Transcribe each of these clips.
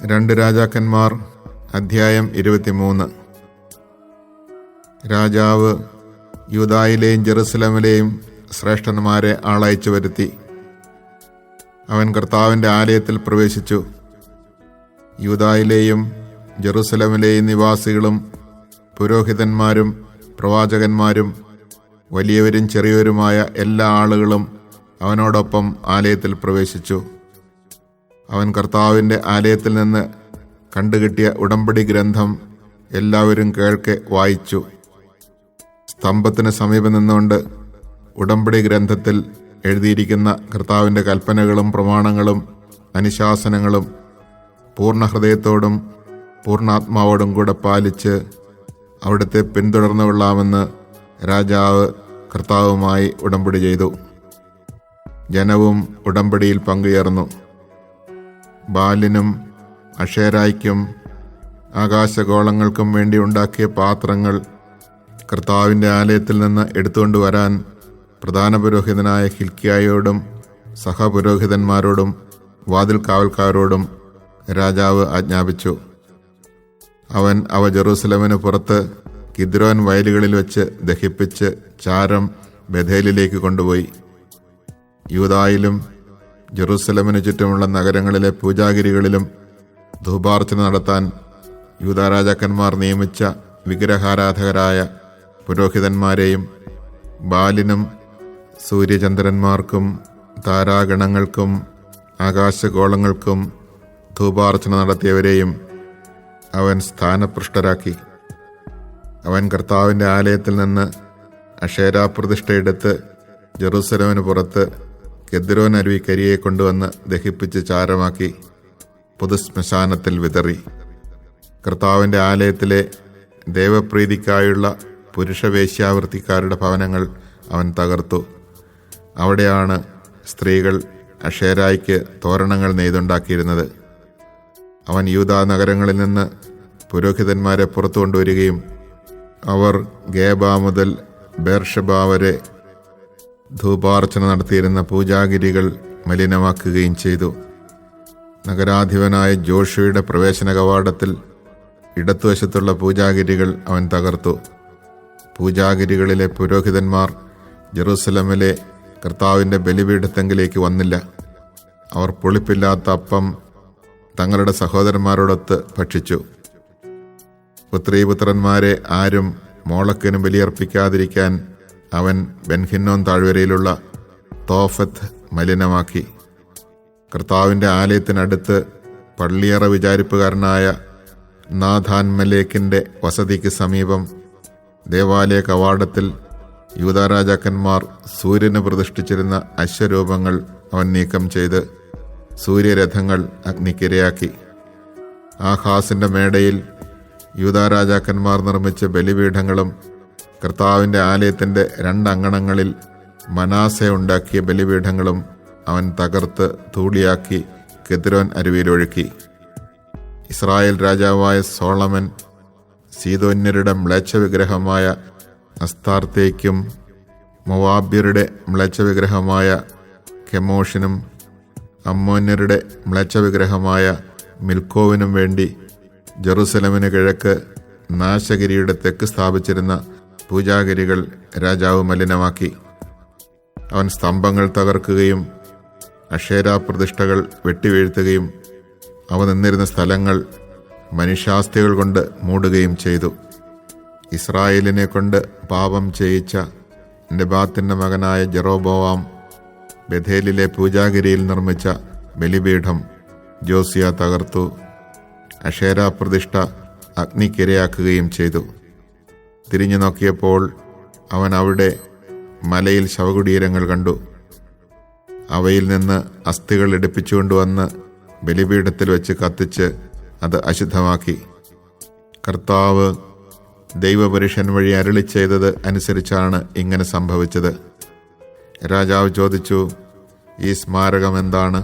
2 രാജാക്കന്മാർ അധ്യായം 23. രാജാവ് യൂദായിലെയും ജെറുസലേമിലെയും ശ്രേഷ്ഠന്മാരെ ആളയച്ചു വരുത്തി. അവൻ കർത്താവിൻ്റെ ആലയത്തിൽ പ്രവേശിച്ചു. യൂദായിലെയും ജെറുസലേമിലെയും നിവാസികളും പുരോഹിതന്മാരും പ്രവാചകന്മാരും വലിയവരും ചെറിയവരുമായ എല്ലാ ആളുകളും അവനോടൊപ്പം ആലയത്തിൽ പ്രവേശിച്ചു. അവൻ കർത്താവിൻ്റെ ആലയത്തിൽ നിന്ന് കണ്ടുകിട്ടിയ ഉടമ്പടി ഗ്രന്ഥം എല്ലാവരും കേൾക്കെ വായിച്ചു. സ്തംഭത്തിന് സമീപം നിന്നുകൊണ്ട് ഉടമ്പടി ഗ്രന്ഥത്തിൽ എഴുതിയിരിക്കുന്ന കർത്താവിൻ്റെ കൽപ്പനകളും പ്രമാണങ്ങളും അനുശാസനങ്ങളും പൂർണ്ണ ഹൃദയത്തോടും പൂർണ്ണാത്മാവോടും കൂടെ പാലിച്ച് അവിടുത്തെ പിന്തുടർന്നു കൊള്ളാമെന്ന് രാജാവ് കർത്താവുമായി ഉടമ്പടി ചെയ്തു. ജനവും ഉടമ്പടിയിൽ പങ്കുചേർന്നു. ബാലിനും അഷേരായ്ക്കും ആകാശഗോളങ്ങൾക്കും വേണ്ടി ഉണ്ടാക്കിയ പാത്രങ്ങൾ കർത്താവിൻ്റെ ആലയത്തിൽ നിന്ന് എടുത്തുകൊണ്ടുവരാൻ പ്രധാന പുരോഹിതനായ ഹിൽക്കിയായോടും സഹപുരോഹിതന്മാരോടും വാതിൽ കാവൽക്കാരോടും രാജാവ് ആജ്ഞാപിച്ചു. അവൻ അവ ജെറൂസലേമിന് പുറത്ത് കിദ്രോൻ വയലുകളിൽ വെച്ച് ദഹിപ്പിച്ച് ചാരം ബഥേലിലേക്ക് കൊണ്ടുപോയി. യൂദായിലും ജെറൂസലേമിന് ചുറ്റുമുള്ള നഗരങ്ങളിലെ പൂജാഗിരികളിലും ധൂപാർച്ചന നടത്താൻ യൂദാ രാജാക്കന്മാർ നിയമിച്ച വിഗ്രഹാരാധകരായ പുരോഹിതന്മാരെയും ബാലിനും സൂര്യചന്ദ്രന്മാർക്കും താരാഗണങ്ങൾക്കും ആകാശഗോളങ്ങൾക്കും ധൂപാർച്ചന നടത്തിയവരെയും അവൻ സ്ഥാനഭ്രഷ്ടരാക്കി. അവൻ കർത്താവിൻ്റെ ആലയത്തിൽ നിന്ന് അഷേരാപ്രതിഷ്ഠയെടുത്ത് ജെറൂസലേമിന് പുറത്ത് കെദ്രോൻ അരുവിക്കരിയെ കൊണ്ടുവന്ന് ദഹിപ്പിച്ച് ചാരമാക്കി പൊതുശ്മശാനത്തിൽ വിതറി. കർത്താവിൻ്റെ ആലയത്തിലെ ദേവപ്രീതിക്കായുള്ള പുരുഷവേശ്യാവൃത്തിക്കാരുടെ ഭവനങ്ങൾ അവൻ തകർത്തു. അവിടെയാണ് സ്ത്രീകൾ അഷേരായ്ക്ക് തോരണങ്ങൾ നെയ്തുണ്ടാക്കിയിരുന്നത്. അവൻ യൂദാ നഗരങ്ങളിൽ നിന്ന് പുരോഹിതന്മാരെ പുറത്തു കൊണ്ടുവരികയും അവർ ഗേബ മുതൽ ബേർഷബ വരെ ധൂപാർച്ചന നടത്തിയിരുന്ന പൂജാഗിരികൾ മലിനമാക്കുകയും ചെയ്തു. നഗരാധിപനായ ജോഷുവയുടെ പ്രവേശന കവാടത്തിൽ ഇടത്തുവശത്തുള്ള പൂജാഗിരികൾ അവൻ തകർത്തു. പൂജാഗിരികളിലെ പുരോഹിതന്മാർ ജെറൂസലേമിലെ കർത്താവിൻ്റെ ബലിപീഠത്തെങ്കിലേക്ക് വന്നില്ല. അവർ പുളിപ്പില്ലാത്ത അപ്പം തങ്ങളുടെ സഹോദരന്മാരോടൊത്ത് ഭക്ഷിച്ചു. പുത്രീപുത്രന്മാരെ ആരും മോളക്കിന് ബലിയർപ്പിക്കാതിരിക്കാൻ അവൻ ബെൻഹിന്നോൻ താഴ്വരയിലുള്ള തോഫത്ത് മലിനമാക്കി. കർത്താവിൻ്റെ ആലയത്തിനടുത്ത് പള്ളിയറ വിചാരിപ്പുകാരനായ നാഥാൻ മലേക്കിൻ്റെ വസതിക്ക് സമീപം ദേവാലയ കവാടത്തിൽ യൂദാ രാജാക്കന്മാർ സൂര്യന് പ്രതിഷ്ഠിച്ചിരുന്ന അശ്വരൂപങ്ങൾ അവൻ നീക്കം ചെയ്ത് സൂര്യരഥങ്ങൾ അഗ്നിക്കിരയാക്കി. ആഹാസിൻ്റെ മേടയിൽ യൂദാ രാജാക്കന്മാർ നിർമ്മിച്ച ബലിപീഠങ്ങളും കർത്താവിൻ്റെ ആലയത്തിൻ്റെ 2 അങ്കണങ്ങളിൽ മനാസെ ഉണ്ടാക്കിയ ബലിപീഠങ്ങളും അവൻ തകർത്ത് ധൂളിയാക്കി കെദ്രോൻ അരുവിയിലൊഴുക്കി. ഇസ്രായേൽ രാജാവായ സോളമൻ സീദോന്യരുടെ മ്ലേച്ഛവിഗ്രഹമായ അസ്താർത്തേക്കും മൊവാബ്യരുടെ മ്ലേച്ഛവിഗ്രഹമായ കെമോഷിനും അമ്മോന്യരുടെ മ്ലേച്ഛവിഗ്രഹമായ മിൽക്കോവിനും വേണ്ടി ജെറൂസലേമിന് കിഴക്ക് നാശഗിരിയുടെ തെക്ക് സ്ഥാപിച്ചിരുന്ന പൂജാഗിരികൾ രാജാവ് മലിനമാക്കി. അവൻ സ്തംഭങ്ങൾ തകർക്കുകയും അഷേരാ പ്രതിഷ്ഠകൾ വെട്ടിവീഴ്ത്തുകയും അവ നിന്നിരുന്ന സ്ഥലങ്ങൾ മനുഷ്യാസ്ഥികൾ കൊണ്ട് മൂടുകയും ചെയ്തു. ഇസ്രായേലിനെ കൊണ്ട് പാപം ചെയ്യിച്ച നെബാത്തിന്റെ മകനായ ജെറോബോവാം ബഥേലിലെ പൂജാഗിരിയിൽ നിർമ്മിച്ച ബലിപീഠം ജോസിയ തകർത്തു. അഷേരാ പ്രതിഷ്ഠ അഗ്നിക്കിരയാക്കുകയും ചെയ്തു. തിരിഞ്ഞു നോക്കിയപ്പോൾ അവൻ അവിടെ മലയിൽ ശവകുടീരങ്ങൾ കണ്ടു. അവയിൽ നിന്ന് അസ്ഥികൾ എടുപ്പിച്ചുകൊണ്ടുവന്ന് ബലിപീഠത്തിൽ വെച്ച് കത്തിച്ച് അത് അശുദ്ധമാക്കി. കർത്താവ് ദൈവപുരുഷൻ വഴി അരുളി ചെയ്തത് അനുസരിച്ചാണ് ഇങ്ങനെ സംഭവിച്ചത്. രാജാവ് ചോദിച്ചു, ഈ സ്മാരകം എന്താണ്?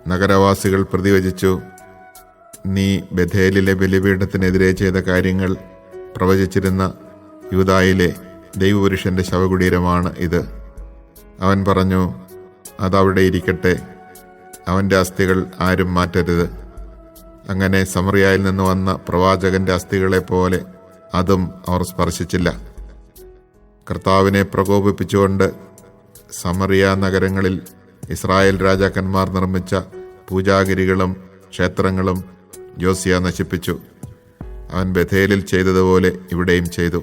നഗരവാസികൾ പ്രതിവചിച്ചു, നീ ബഥേലിലെ ബലിപീഠത്തിനെതിരെ ചെയ്ത കാര്യങ്ങൾ പ്രവചിച്ചിരുന്ന യൂദായിലെ ദൈവപുരുഷന്റെ ശവകുടീരമാണ് ഇത്. അവൻ പറഞ്ഞു, അതവിടെ ഇരിക്കട്ടെ, അവൻ്റെ അസ്ഥികൾ ആരും മാറ്റരുത്. അങ്ങനെ സമറിയായിൽ നിന്ന് വന്ന പ്രവാചകന്റെ അസ്ഥികളെപ്പോലെ അതും അവർ സ്പർശിച്ചില്ല. കർത്താവിനെ പ്രകോപിപ്പിച്ചുകൊണ്ട് സമറിയ നഗരങ്ങളിൽ ഇസ്രായേൽ രാജാക്കന്മാർ നിർമ്മിച്ച പൂജാഗിരികളും ക്ഷേത്രങ്ങളും യോസിയ നശിപ്പിച്ചു. അവൻ ബഥേലിൽ ചെയ്തതുപോലെ ഇവിടെയും ചെയ്തു.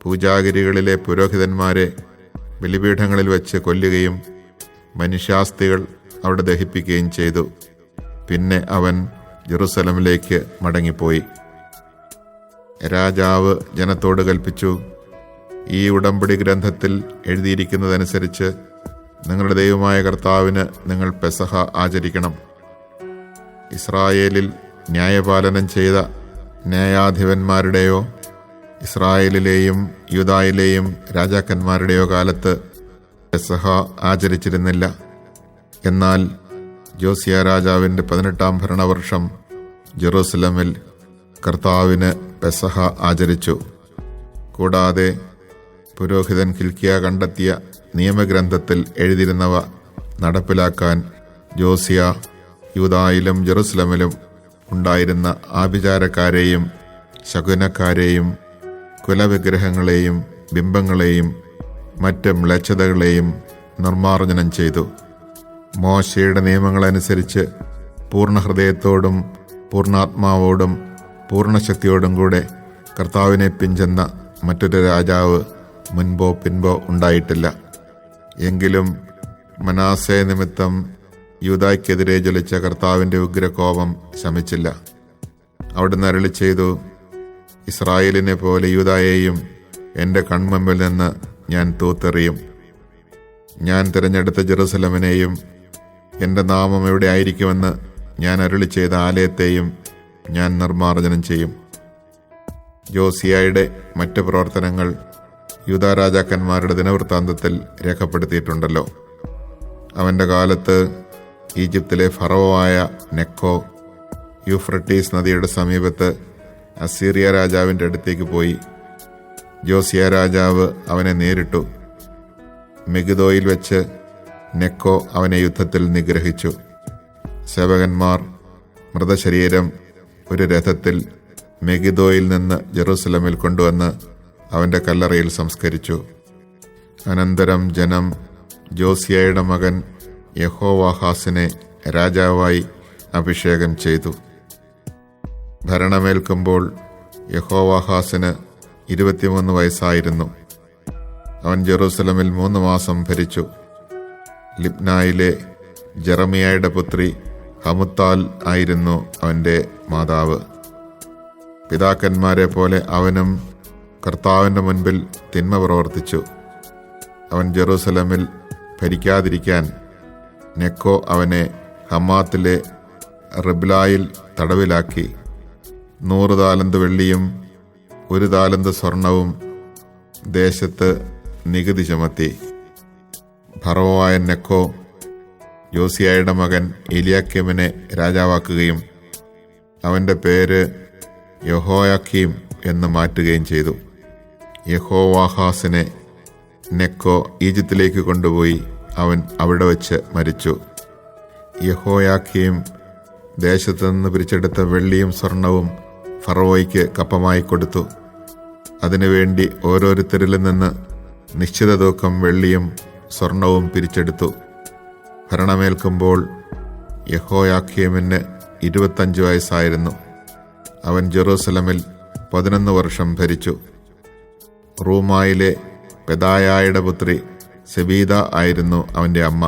പൂജാഗിരികളിലെ പുരോഹിതന്മാരെ ബലിപീഠങ്ങളിൽ വെച്ച് കൊല്ലുകയും മനുഷ്യാസ്ഥികൾ അവിടെ ദഹിപ്പിക്കുകയും ചെയ്തു. പിന്നെ അവൻ ജെറുസലമിലേക്ക് മടങ്ങിപ്പോയി. രാജാവ് ജനത്തോട് കൽപ്പിച്ചു, ഈ ഉടമ്പടി ഗ്രന്ഥത്തിൽ എഴുതിയിരിക്കുന്നതനുസരിച്ച് നിങ്ങളുടെ ദൈവമായ കർത്താവിന് നിങ്ങൾ പെസഹ ആചരിക്കണം. ഇസ്രായേലിൽ ന്യായപാലനം ചെയ്ത ന്യായാധിപന്മാരുടെയോ ഇസ്രായേലിലെയും യൂദായിലെയും രാജാക്കന്മാരുടെയോ കാലത്ത് പെസഹ ആചരിച്ചിരുന്നില്ല. എന്നാൽ യോസിയ രാജാവിൻ്റെ 18-ാം ഭരണവർഷം ജെറൂസലമിൽ കർത്താവിന് പെസഹ ആചരിച്ചു. കൂടാതെ പുരോഹിതൻ ഹിൽക്കിയ കണ്ടെത്തിയ നിയമഗ്രന്ഥത്തിൽ എഴുതിയിരുന്നവ നടപ്പിലാക്കാൻ യോസിയ യൂദായിലും ജെറുസലമിലും ഉണ്ടായിരുന്ന ആഭിചാരക്കാരെയും ശകുനക്കാരെയും കുലവിഗ്രഹങ്ങളെയും ബിംബങ്ങളെയും മറ്റ് മ്ലേച്ഛതകളെയും നിർമ്മാർജ്ജനം ചെയ്തു. മോശയുടെ നിയമങ്ങളനുസരിച്ച് പൂർണ്ണ ഹൃദയത്തോടും പൂർണ്ണാത്മാവോടും പൂർണ്ണശക്തിയോടും കൂടെ കർത്താവിനെ പിഞ്ചെന്ന മറ്റൊരു രാജാവ് മുൻപോ പിൻപോ ഉണ്ടായിട്ടില്ല. എങ്കിലും മനാസെ നിമിത്തം യൂദായ്ക്കെതിരെ ജ്വലിച്ച കർത്താവിൻ്റെ ഉഗ്രകോപം ശമിച്ചില്ല. അവിടുന്ന് അരുളി ചെയ്തു, ഇസ്രായേലിനെ പോലെ യൂദായെയും എൻ്റെ കൺമുമ്പിൽ നിന്ന് ഞാൻ തൂത്തെറിയും. ഞാൻ തിരഞ്ഞെടുത്ത ജെറുസലമിനെയും എൻ്റെ നാമം എവിടെ ആയിരിക്കുമെന്ന് ഞാൻ അരുളി ചെയ്ത ആലയത്തെയും ഞാൻ നിർമ്മാർജ്ജനം ചെയ്യും. യോസിയായുടെ മറ്റ് പ്രവർത്തനങ്ങൾ യൂദാ രാജാക്കന്മാരുടെ ദിനവൃത്താന്തത്തിൽ രേഖപ്പെടുത്തിയിട്ടുണ്ടല്ലോ. അവൻ്റെ കാലത്ത് ഈജിപ്തിലെ ഫറവോവായ നെക്കോ യൂഫ്രട്ടീസ് നദിയുടെ സമീപത്ത് അസീറിയ രാജാവിൻ്റെ അടുത്തേക്ക് പോയി. യോസിയ രാജാവ് അവനെ നേരിട്ടു. മെഗിദോയിൽ വെച്ച് നെക്കോ അവനെ യുദ്ധത്തിൽ നിഗ്രഹിച്ചു. സേവകന്മാർ മൃതശരീരം ഒരു രഥത്തിൽ മെഗിദോയിൽ നിന്ന് ജെറൂസലമിൽ കൊണ്ടുവന്ന് അവൻ്റെ കല്ലറയിൽ സംസ്കരിച്ചു. അനന്തരം ജനം ജോസിയയുടെ മകൻ യഹോവാഹാസിനെ രാജാവായി അഭിഷേകം ചെയ്തു. ഭരണമേൽക്കുമ്പോൾ യഹോവാഹാസിന് 23 വയസ്സായിരുന്നു. അവൻ ജെറൂസലമിൽ 3 മാസം ഭരിച്ചു. ലിബ്നായിലെ ജെറമിയായുടെ പുത്രി ഹമുത്താൽ ആയിരുന്നു അവൻ്റെ മാതാവ്. പിതാക്കന്മാരെ പോലെ അവനും കർത്താവിൻ്റെ മുൻപിൽ തിന്മ പ്രവർത്തിച്ചു. അവൻ ജെറൂസലമിൽ ഭരിക്കാതിരിക്കാൻ നെക്കോ അവനെ ഹമാത്തിലെ റിബ്ലായിൽ തടവിലാക്കി 100 താലന്ത് വെള്ളിയും 1 താലന്ത് സ്വർണവും ദേശത്ത് നികുതി ചുമത്തി. ഫറവോവായ നെക്കോ യോസിയായുടെ മകൻ എലിയാക്കീമിനെ രാജാവാക്കുകയും അവൻ്റെ പേര് യഹോയാക്കീം എന്ന് മാറ്റുകയും ചെയ്തു. യഹോവാഹാസിനെ നെക്കോ ഈജിപ്തിലേക്ക് കൊണ്ടുപോയി അവൻ അവിടെ വച്ച് മരിച്ചു. യഹോയാക്കീം ദേശത്തു നിന്ന് പിരിച്ചെടുത്ത വെള്ളിയും സ്വർണവും ഫറവോയ്ക്ക് കപ്പമായി കൊടുത്തു. അതിനുവേണ്ടി ഓരോരുത്തരിൽ നിന്ന് നിശ്ചിത തൂക്കം വെള്ളിയും സ്വർണവും പിരിച്ചെടുത്തു. ഭരണമേൽക്കുമ്പോൾ യഹോയാക്കീമിന് 25 വയസ്സായിരുന്നു. അവൻ ജെറൂസലമിൽ 11 വർഷം ഭരിച്ചു. റൂമായിലെ പെദായായുടെ പുത്രി സെബീദ ആയിരുന്നു അവൻ്റെ അമ്മ.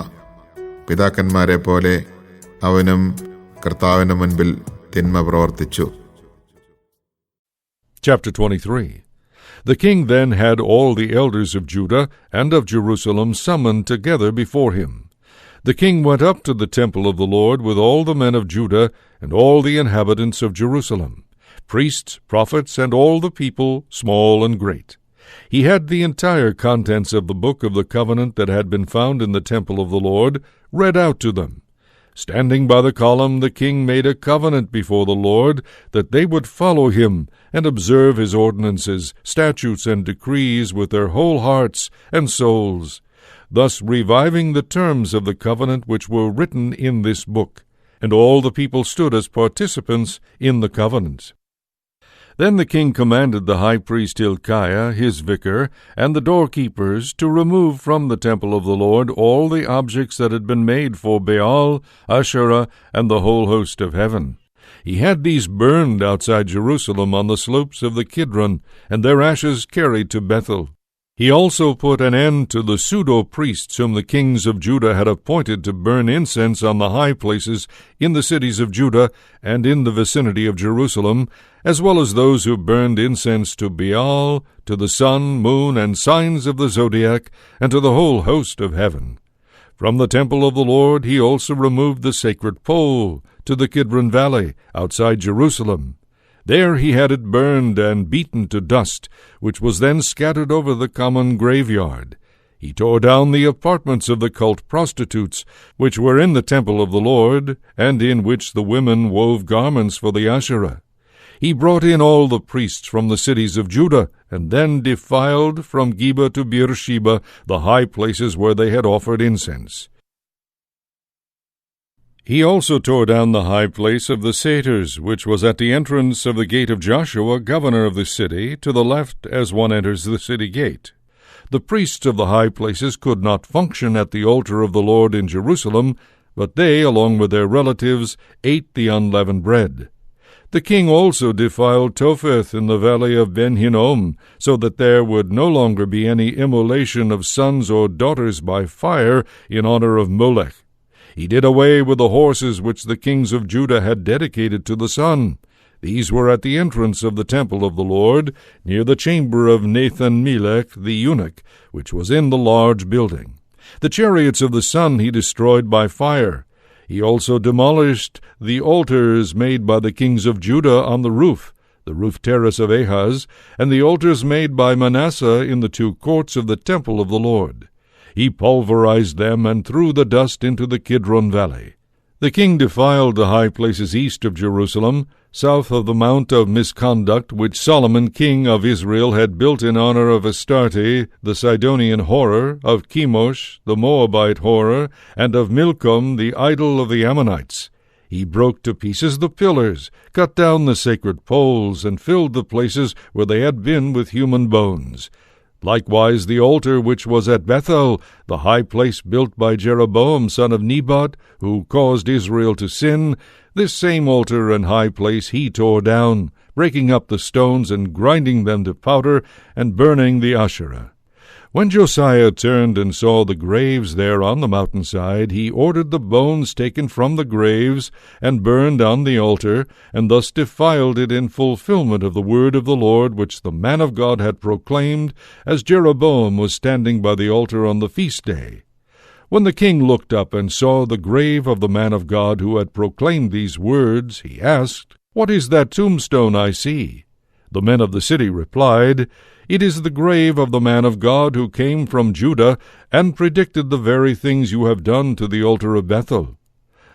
പിതാക്കന്മാരെ പോലെ അവനും കർത്താവിന്റെ മുൻപിൽ തിന്മ പ്രവർത്തിച്ചു. Chapter 23. The king then had all the elders of Judah and of Jerusalem summoned together before him. The king went up to the temple of the Lord with all the men of Judah and all the inhabitants of Jerusalem, priests, prophets, and all the people, small and great. He had the entire contents of the book of the covenant that had been found in the temple of the Lord read out to them. Standing by the column, the king made a covenant before the Lord that they would follow him and observe his ordinances, statutes, and decrees with their whole hearts and souls. thus reviving the terms of the covenant which were written in this book. And all the people stood as participants in the covenant. Then the king commanded the high priest Hilkiah, his vicar, and the doorkeepers to remove from the temple of the Lord all the objects that had been made for Baal, Asherah, and the whole host of heaven. He had these burned outside Jerusalem on the slopes of the Kidron, and their ashes carried to Bethel. He also put an end to the pseudo-priests whom the kings of Judah had appointed to burn incense on the high places in the cities of Judah and in the vicinity of Jerusalem, as well as those who burned incense to Baal, to the sun, moon, and signs of the zodiac, and to the whole host of heaven. From the temple of the Lord he also removed the sacred pole to the Kidron valley, outside Jerusalem. There he had it burned and beaten to dust, which was then scattered over the common graveyard. He tore down the apartments of the cult prostitutes, which were in the temple of the Lord, and in which the women wove garments for the Asherah. He brought in all the priests from the cities of Judah, and then defiled from Geba to Beersheba the high places where they had offered incense. He also tore down the high place of the satyrs, which was at the entrance of the gate of Joshua, governor of the city, to the left as one enters the city gate. The priests of the high places could not function at the altar of the Lord in Jerusalem, but they, along with their relatives, ate the unleavened bread. The king also defiled Topheth in the valley of Ben Hinnom, so that there would no longer be any immolation of sons or daughters by fire in honor of Molech. He did away with the horses which the kings of Judah had dedicated to the sun. These were at the entrance of the temple of the Lord, near the chamber of Nathan-Melech the eunuch, which was in the large building. The chariots of the sun he destroyed by fire. He also demolished the altars made by the kings of Judah on the roof terrace of Ahaz, and the altars made by Manasseh in the two courts of the temple of the Lord. He pulverized them and threw the dust into the Kidron valley. The king defiled the high places east of Jerusalem, south of the mount of misconduct which Solomon king of Israel had built in honor of Astarte, the Sidonian horror, of Chemosh, the Moabite horror, and of Milcom, the idol of the Ammonites. He broke to pieces the pillars, cut down the sacred poles, and filled the places where they had been with human bones. Likewise the altar which was at Bethel, the high place built by Jeroboam son of Nebat, who caused Israel to sin, this same altar and high place he tore down, breaking up the stones and grinding them to powder, and burning the Asherah. When Josiah turned and saw the graves there on the mountainside, he ordered the bones taken from the graves and burned on the altar, and thus defiled it in fulfillment of the word of the Lord which the man of God had proclaimed, as Jeroboam was standing by the altar on the feast day. When the king looked up and saw the grave of the man of God who had proclaimed these words, he asked, "What is that tombstone I see?" The men of the city replied, "It is the grave of the man of God who came from Judah and predicted the very things you have done to the altar of Bethel."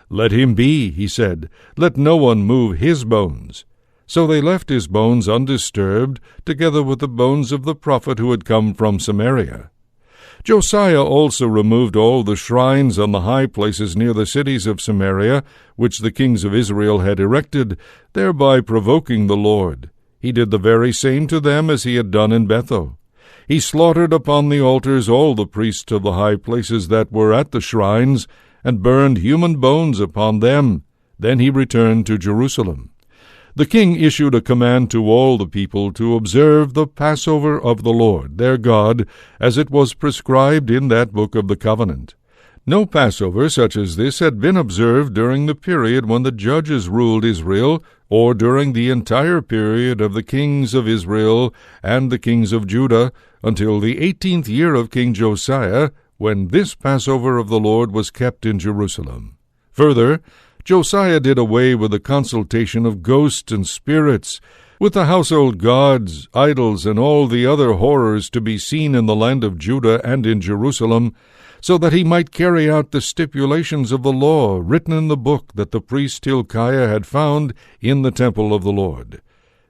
"Let him be," he said, "let no one move his bones." So they left his bones undisturbed, together with the bones of the prophet who had come from Samaria. Josiah also removed all the shrines on the high places near the cities of Samaria, which the kings of Israel had erected, thereby provoking the Lord. He did the very same to them as he had done in Bethel. He slaughtered upon the altars all the priests of the high places that were at the shrines, and burned human bones upon them. Then he returned to Jerusalem. The king issued a command to all the people to observe the Passover of the Lord, their God, as it was prescribed in that book of the covenant. No Passover such as this had been observed during the period when the judges ruled Israel, or during the entire period of the kings of Israel and the kings of Judah, until the 18th year of King Josiah, when this Passover of the Lord was kept in Jerusalem. Further, Josiah did away with the consultation of ghosts and spirits, with the household gods, idols, and all the other horrors to be seen in the land of Judah and in Jerusalem, so that he might carry out the stipulations of the law written in the book that the priest Hilkiah had found in the temple of the Lord.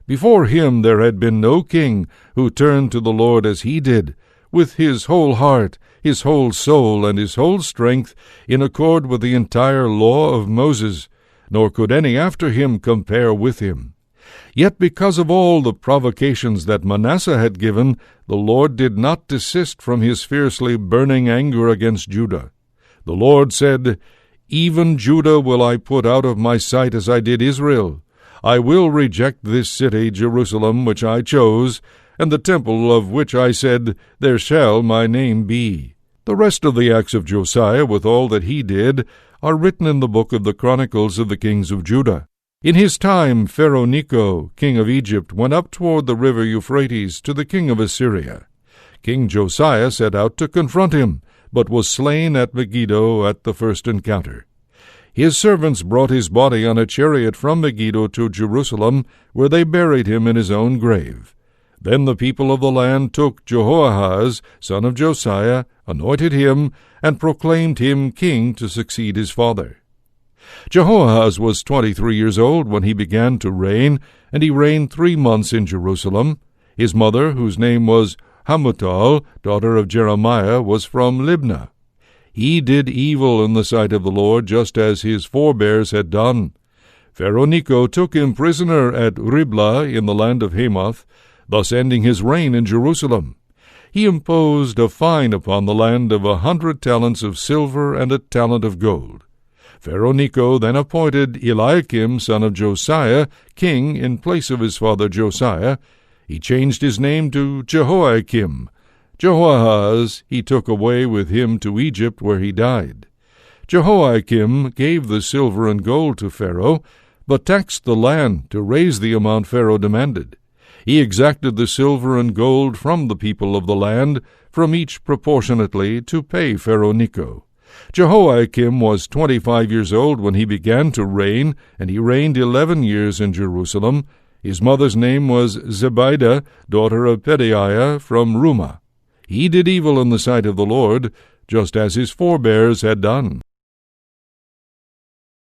Before him there had been no king who turned to the Lord as he did, with his whole heart, his whole soul, and his whole strength, in accord with the entire law of Moses, nor could any after him compare with him. Yet because of all the provocations that Manasseh had given, the Lord did not desist from his fiercely burning anger against Judah. The Lord said, "Even Judah will I put out of my sight as I did Israel. I will reject this city, Jerusalem, which I chose, and the temple of which I said, There shall my name be." The rest of the acts of Josiah, with all that he did, are written in the book of the Chronicles of the kings of Judah. In his time, Pharaoh Necho, king of Egypt, went up toward the river Euphrates to the king of Assyria. King Josiah set out to confront him, but was slain at Megiddo at the first encounter. His servants brought his body on a chariot from Megiddo to Jerusalem, where they buried him in his own grave. Then the people of the land took Jehoahaz, son of Josiah, anointed him, and proclaimed him king to succeed his father. Jehoahaz was 23 years old when he began to reign, and he reigned 3 months in Jerusalem. His mother, whose name was Hamutal, daughter of Jeremiah, was from Libnah. He did evil in the sight of the Lord, just as his forebears had done. Pharaoh Necho took him prisoner at Riblah in the land of Hamath, thus ending his reign in Jerusalem. He imposed a fine upon the land of 100 talents of silver and a talent of gold. Pharaoh Necho then appointed Eliakim, son of Josiah, king in place of his father Josiah. He changed his name to Jehoiakim. Jehoahaz he took away with him to Egypt, where he died. Jehoiakim gave the silver and gold to Pharaoh, but taxed the land to raise the amount Pharaoh demanded. He exacted the silver and gold from the people of the land, from each proportionately, to pay Pharaoh Necho. Jehoiakim was 25 years old when he began to reign, and he reigned 11 years in Jerusalem. His mother's name was Zebidah, daughter of Pedaiah, from Rumah. He did evil in the sight of the Lord, just as his forebears had done.